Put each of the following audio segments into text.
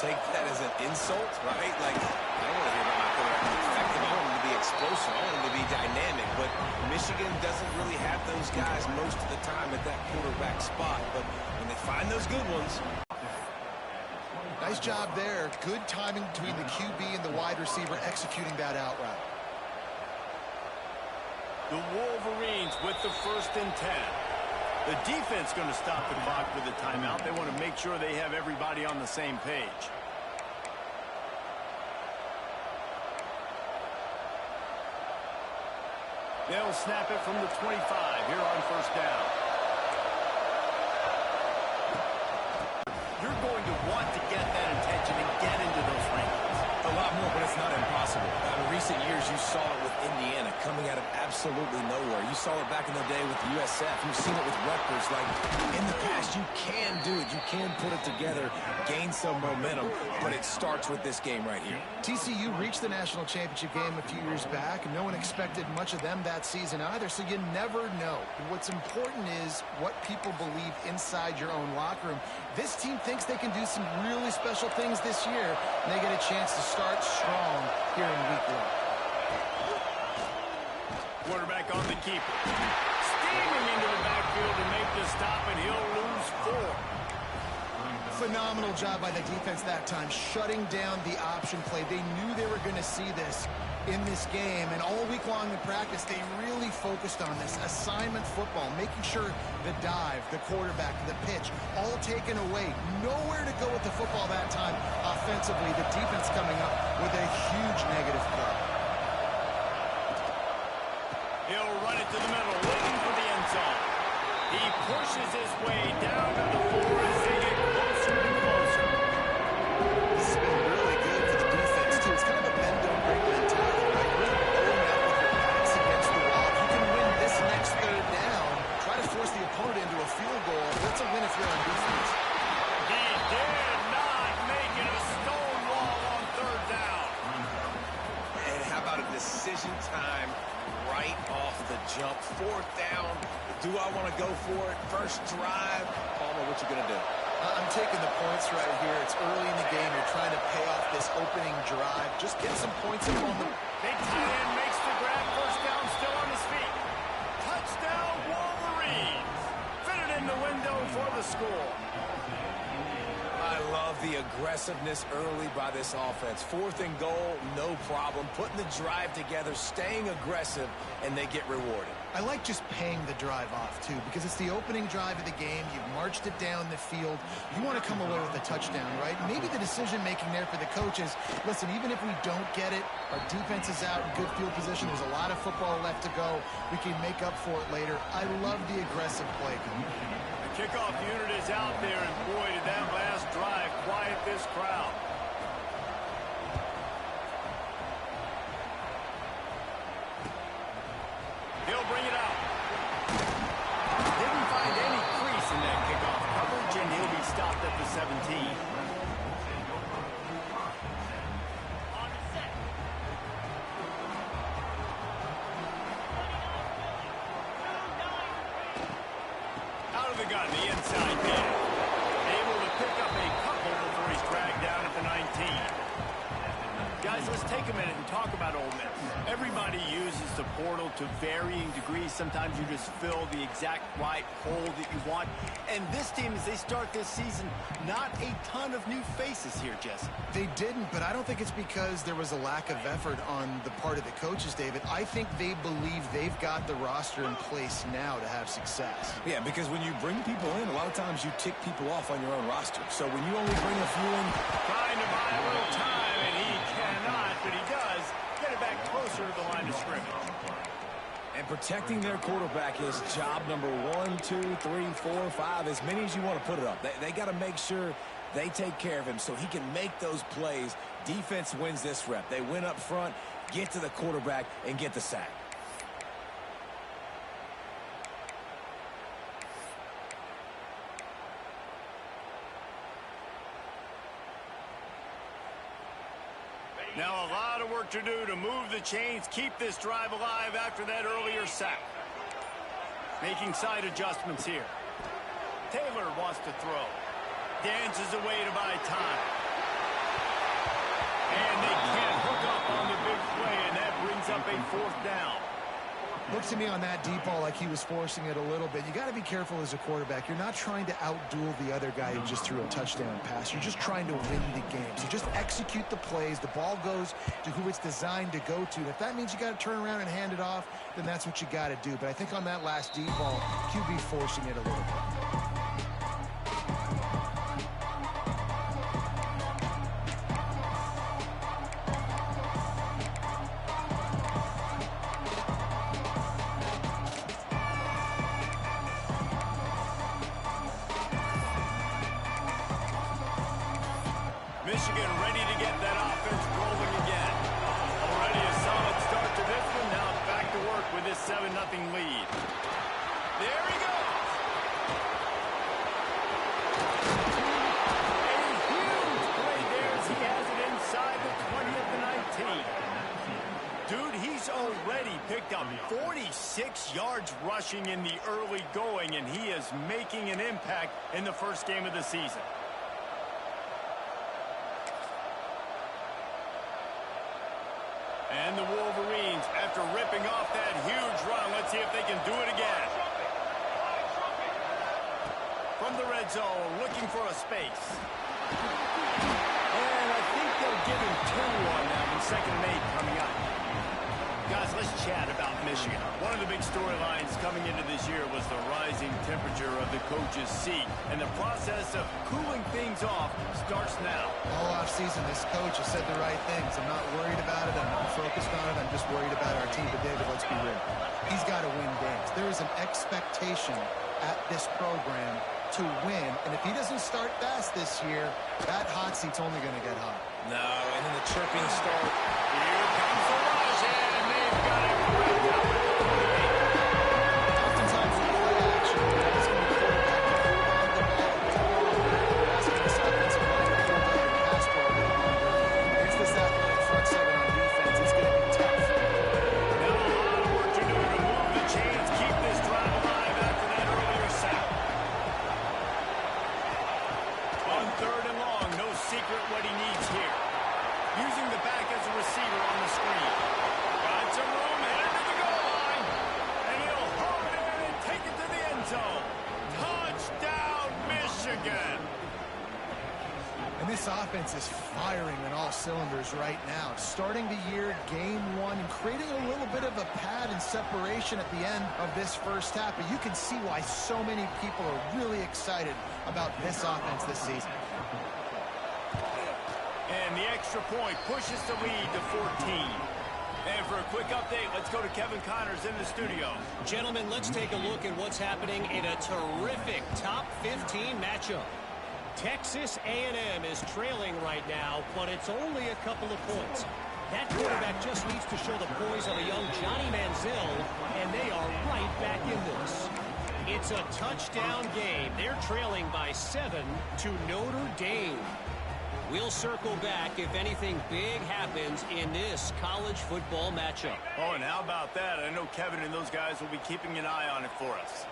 take that as an insult, right? Like, I don't want to hear about my quarterback being effective. I want him to be explosive. I want him to be dynamic. But Michigan doesn't really have those guys most of the time at that quarterback spot. But when they find those good ones. Nice job there. Good timing between the QB and the wide receiver executing that out route. The Wolverines with the 1st and 10. The defense going to stop the clock with a timeout. They want to make sure they have everybody on the same page. They'll snap it from the 25 here on 1st down. You're going to want to get that attention and get into those rankings. A lot more, but it's not impossible. In recent years, you saw it with Indiana coming out of absolutely nowhere. You saw it back in the day with USF. You've seen it with Rutgers. Like, in the past, you can do it. You can put it together, gain some momentum, but it starts with this game right here. TCU reached the national championship game a few years back, and no one expected much of them that season either, so you never know. What's important is what people believe inside your own locker room. This team thinks they can do some really special things this year, and they get a chance to start strong here in week 1. Quarterback on the keeper. Steaming into the backfield to make the stop, and he'll lose 4. Phenomenal job by the defense that time, shutting down the option play. They knew they were going to see this in this game, and all week long in practice, they really focused on this assignment football, making sure the dive, the quarterback, the pitch, all taken away. Nowhere to go with the football that time offensively. The defense coming up with a huge negative play. He'll run it to the middle, looking for the end zone. He pushes his way down to the 4 as they get closer and closer. This has been really good for the defense, too. It's kind of a bend-don't-break mentality, right? Really blowing out with your backs against the wall. If you can win this next 3rd down, try to force the opponent into a field goal. That's a win if you're on defense. He did not make it a stone wall on 3rd down. And how about a decision time right off the jump? 4th down. Do I want to go for it? First drive. Palmer, what you going to do? I'm taking the points right here. It's early in the game. You're trying to pay off this opening drive. Just get some points up on the... Big tight end makes the grab. 1st down, still on his feet. Touchdown, Wolverines. Fitted in the window for the score. I love the aggressiveness early by this offense. 4th and goal, no problem. Putting the drive together, staying aggressive, and they get rewarded. I like just paying the drive off, too, because it's the opening drive of the game. You've marched it down the field. You want to come away with a touchdown, right? Maybe the decision-making there for the coaches, listen, even if we don't get it, our defense is out in good field position. There's a lot of football left to go. We can make up for it later. I love the aggressive play. The kickoff unit is out there, and boy, did that last drive quiet this crowd. He'll bring it out. Didn't find any crease in that kickoff coverage, and he'll be stopped at the 17. Out of the gun, the inside man. Able to pick up a couple before he's dragged down at the 19. Guys, let's take a minute and talk about Ole Miss. Everybody uses the portal to varying degrees. Sometimes you just fill the exact right hole that you want. And this team, as they start this season, not a ton of new faces here, Jesse. They didn't, but I don't think it's because there was a lack of effort on the part of the coaches, David. I think they believe they've got the roster in place now to have success. Yeah, because when you bring people in, a lot of times you tick people off on your own roster. So when you only bring a few in... Trying to buy a little time, and he cannot, but he does get it back closer to the line of scrimmage. And protecting their quarterback is job number 1, 2, 3, 4, 5, as many as you want to put it up. They got to make sure they take care of him so he can make those plays. Defense wins this rep. They win up front, get to the quarterback, and get the sack. Now a lot of work to do to move the chains, keep this drive alive after that earlier sack. Making side adjustments here. Taylor wants to throw. Dances away to buy time. 4th down. Looked to me on that deep ball like he was forcing it a little bit. You got to be careful as a quarterback. You're not trying to outduel the other guy who just threw a touchdown pass. You're just trying to win the game. So just execute the plays. The ball goes to who it's designed to go to. And if that means you got to turn around and hand it off, then that's what you got to do. But I think on that last deep ball, QB forcing it a little bit. Michigan ready to get that offense rolling again. Already a solid start to this one. Now back to work with this 7-0 lead. There he goes. A huge play there as he has it inside the 20 of the 19. Dude, he's already picked up 46 yards rushing in the early going, and he is making an impact in the first game of the season. And the Wolverines, after ripping off that huge run, let's see if they can do it again. From the red zone, looking for a space. And I think they'll give him 2 on that one, 2nd and 8 coming up. Guys, let's chat about Michigan. One of the big storylines coming into this year was the rising temperature of the coach's seat. And the process of cooling things off starts now. All offseason, this coach has said the right things. I'm not worried about it. I'm not focused on it. I'm just worried about our team. But David, let's be real. He's got to win games. There is an expectation at this program to win. And if he doesn't start fast this year, that hot seat's only going to get hot. No, and then the chirping start. Here comes the rush, and they've got it right now. Oftentimes in play action, it's going to be quarterback to hold on the ball too long. Asking this offensive line to hold on the pass ball a little longer. Against this athletic front seven on defense, it's going to be tough. Now a lot of work to do to move the chains, keep this drive alive after that earlier sack. On 3rd and long, no secret what he needs here. Using the back as a receiver on the screen. Got some room, headed to the goal line. And he'll home it in and take it to the end zone. Touchdown, Michigan. And this offense is firing on all cylinders right now. Starting the year, game 1, and creating a little bit of a pad and separation at the end of this first half. But you can see why so many people are really excited about this offense this season. And the extra point pushes the lead to 14. And for a quick update, let's go to Kevin Connors in the studio. Gentlemen, let's take a look at what's happening in a terrific top 15 matchup. Texas A&M is trailing right now, but it's only a couple of points. That quarterback just needs to show the poise of a young Johnny Manziel, and they are right back in this. It's a touchdown game. They're trailing by 7 to Notre Dame. We'll circle back if anything big happens in this college football matchup. Oh, and how about that? I know Kevin and those guys will be keeping an eye on it for us.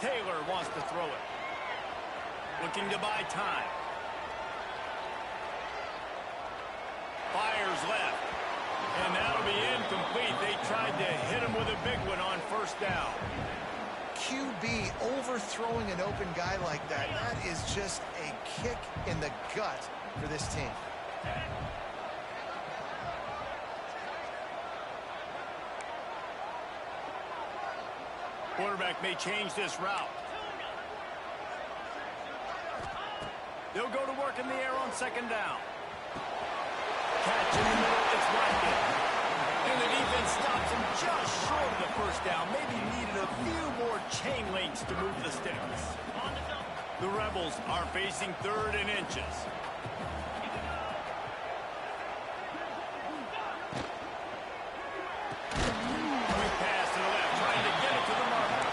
Taylor wants to throw it. Looking to buy time. Fires left. And that'll be incomplete. They tried to hit him with a big one on 1st down. QB overthrowing an open guy like that, that is just a kick in the gut for this team. Quarterback may change this route. They'll go to work in the air on 2nd down. Catch in the middle, it's Watkins. And the defense stops him just short of the 1st down. Maybe needed a few more chain links to move the sticks. The Rebels are facing 3rd and inches. Quick pass to the left, trying to get it to the marker.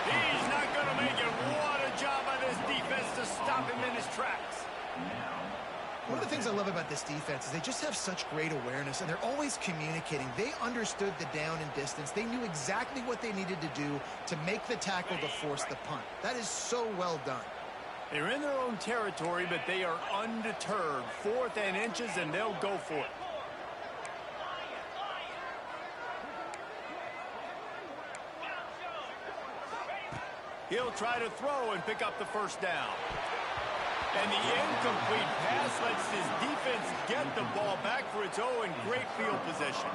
He's not going to make it. What a job by this defense to stop him in his tracks. One of the things I love about this defense is they just have such great awareness, and they're always communicating. They understood the down and distance. They knew exactly what they needed to do to make the tackle to force the punt. That is so well done. They're in their own territory, but they are undeterred. 4th and inches, and they'll go for it. He'll try to throw and pick up the first down. And the incomplete pass lets his defense get the ball back for its own great field position.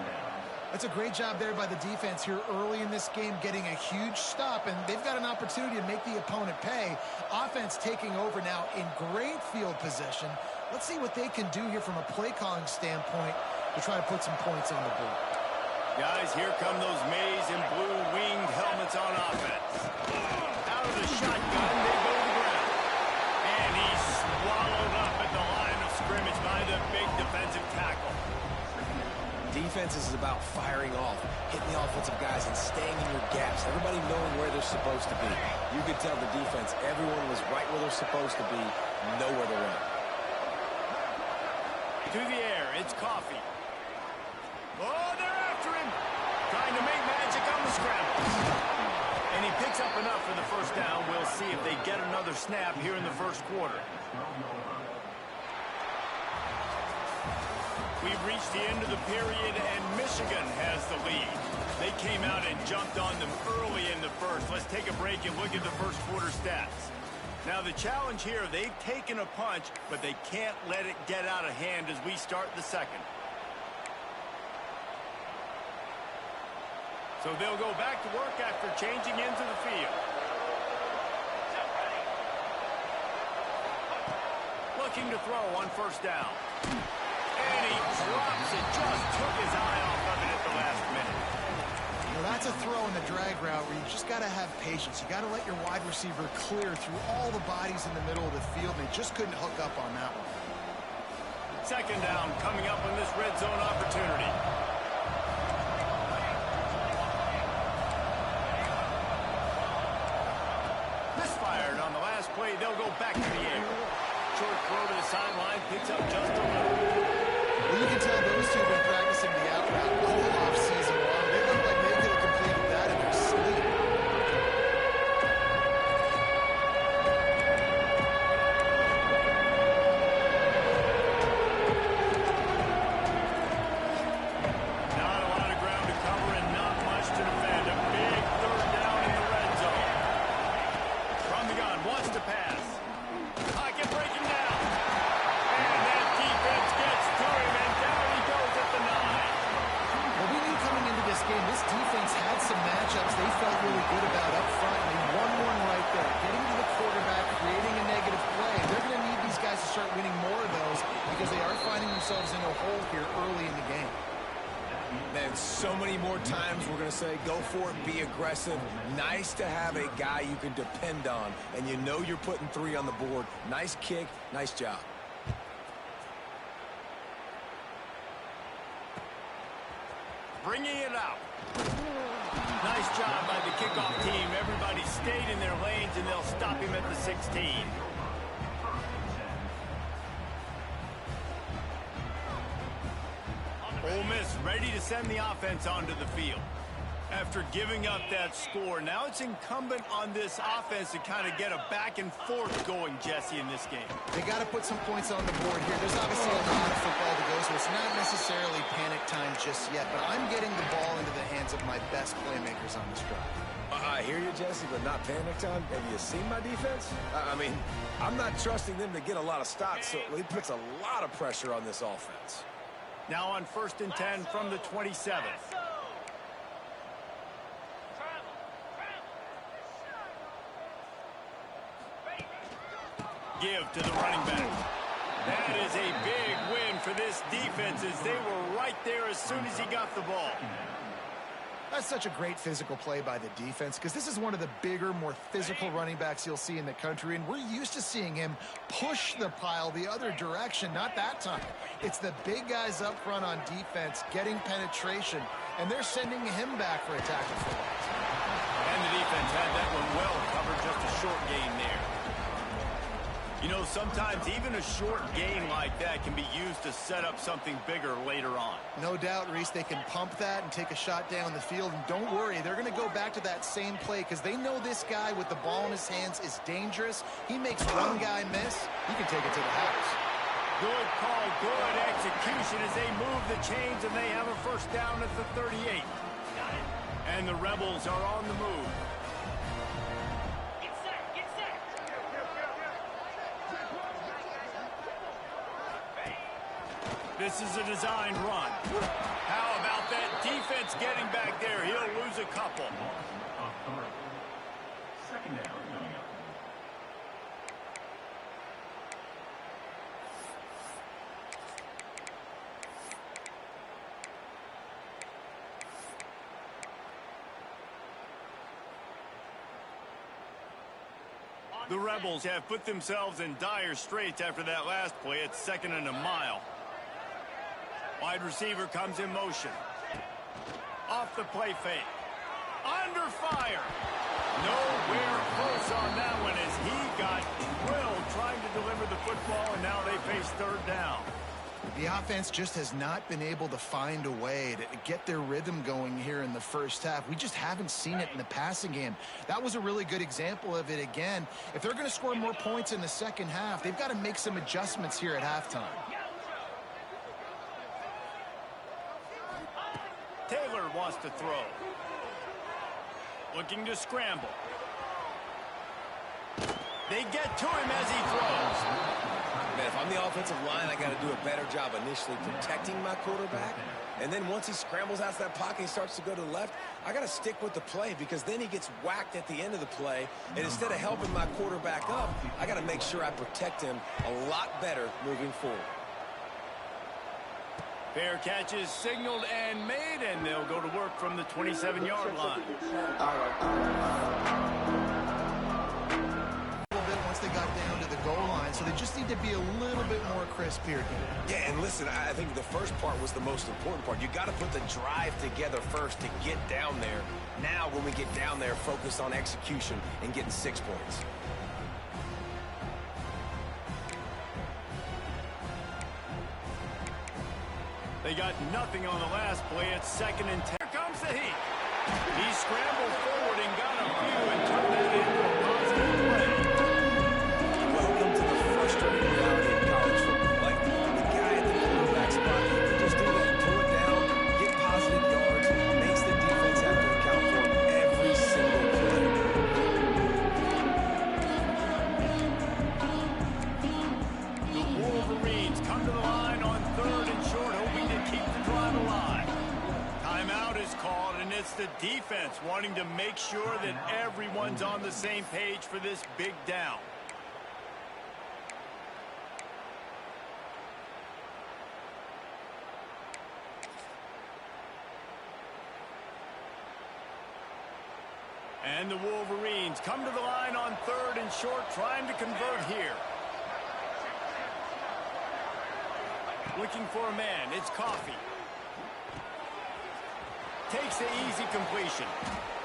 That's a great job there by the defense here early in this game, getting a huge stop, and they've got an opportunity to make the opponent pay. Offense taking over now in great field position. Let's see what they can do here from a play calling standpoint to try to put some points on the board. Guys, here come those maize and blue winged helmets on offense. Out of the shotgun, they go to the ground. And he's swallowed up at the line of scrimmage by the big defensive tackle. Defense is about firing off, hitting the offensive guys, and staying in your gaps. Everybody knowing where they're supposed to be. You could tell the defense, everyone was right where they're supposed to be, nowhere to run. To the air, it's Coffee. Oh, they're after him. Trying to make magic on the scrambles. And he picks up enough for the first down. We'll see if they get another snap here in the first quarter. We've reached the end of the period, and Michigan has the lead. They came out and jumped on them early in the first. Let's take a break and look at the first quarter stats. Now, the challenge here, they've taken a punch, but they can't let it get out of hand as we start the second. So they'll go back to work after changing into the field. Looking to throw on first down. And he drops it. Just took his eye off of it at the last minute. Well, that's a throw in the drag route where you just got to have patience. You got to let your wide receiver clear through all the bodies in the middle of the field, and they just couldn't hook up on that one. Second down coming up on this red zone opportunity. Misfired on the last play. They'll go back to the air. Short throw to the sideline, picks up just a little. Well, you can tell those two have been practicing the out route all off season long. They look like they could have completed that in their sleep. Not a lot of ground to cover and not much to defend. A big third down in the red zone. From the gun, wants to pass. Pocket breaking down. And that defense gets to him, and down he goes at the 9. Well, we knew coming into this game, this defense had some matchups they felt really good about up front, and they won one right there. Getting to the quarterback, creating a negative play. They're going to need these guys to start winning more of those because they are finding themselves in a hole here early in the game. Man, so many more times we're going to say, go for it, be aggressive. Nice to have a guy you can depend on, and you know you're putting 3 on the board. Nice kick, nice job. Bringing it out. Nice job by the kickoff team. Everybody stayed in their lanes, and they'll stop him at the 16. Ole Miss ready to send the offense onto the field. After giving up that score, now it's incumbent on this offense to kind of get a back and forth going, Jesse, in this game. They got to put some points on the board here. There's obviously a lot of football to go, so it's not necessarily panic time just yet, but I'm getting the ball into the hands of my best playmakers on this drive. I hear you, Jesse, but not panic time. Have you seen my defense? I mean, I'm not trusting them to get a lot of stops, so it puts a lot of pressure on this offense. Now on 1st and 10 from the 27. Give to the running back. That is a big win for this defense as they were right there as soon as he got the ball. That's such a great physical play by the defense because this is one of the bigger, more physical running backs you'll see in the country, and we're used to seeing him push the pile the other direction. Not that time. It's the big guys up front on defense getting penetration, and they're sending him back for a tackle for loss. And the defense had that one well covered, just a short gain there. You know, sometimes even a short gain like that can be used to set up something bigger later on. No doubt, Reese, they can pump that and take a shot down the field. And don't worry, they're going to go back to that same play because they know this guy with the ball in his hands is dangerous. He makes one guy miss, he can take it to the house. Good call, good execution as they move the chains, and they have a first down at the 38. And the Rebels are on the move. This is a designed run. How about that defense getting back there? He'll lose a couple. Second down. The Rebels have put themselves in dire straits after that last play. It's 2nd and a mile. Wide receiver comes in motion. Off the play fake. Under fire. Nowhere close on that one as he got drilled trying to deliver the football, and now they face 3rd down. The offense just has not been able to find a way to get their rhythm going here in the first half. We just haven't seen it in the passing game. That was a really good example of it again. If they're going to score more points in the second half, they've got to make some adjustments here at halftime. Taylor wants to throw. Looking to scramble. They get to him as he throws. Man, if I'm the offensive line, I got to do a better job initially protecting my quarterback. And then once he scrambles out of that pocket, he starts to go to the left, I got to stick with the play because then he gets whacked at the end of the play. And instead of helping my quarterback up, I got to make sure I protect him a lot better moving forward. Fair catch is signaled and made, and they'll go to work from the 27-yard line. Once they got down to the goal line, so they just need to be a little bit more crisp here. Yeah, and listen, I think the first part was the most important part. You got to put the drive together first to get down there. Now, when we get down there, focus on execution and getting 6 points. They got nothing on the last play. It's 2nd and 10. Here comes the heat. He scrambled forward and got a few and turned that into a positive play. Welcome to the frustrating reality of college football. Like, the guy at the quarterback spot, he can just do that. Pull it down, get positive yards, makes the defense have to account for him every single play. The Wolverines come to the line on 3rd and short, hoping to keep the drive alive. Timeout is called, and it's the defense wanting to make sure that everyone's on the same page for this big down. And the Wolverines come to the line on 3rd and short, trying to convert here. Looking for a man. It's Coffee. Takes the easy completion.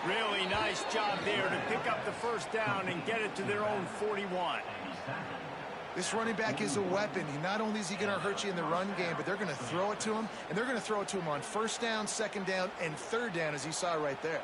Really nice job there to pick up the first down and get it to their own 41. This running back is a weapon. Not only is he going to hurt you in the run game, but they're going to throw it to him, and they're going to throw it to him on 1st down, 2nd down, and 3rd down, as you saw right there.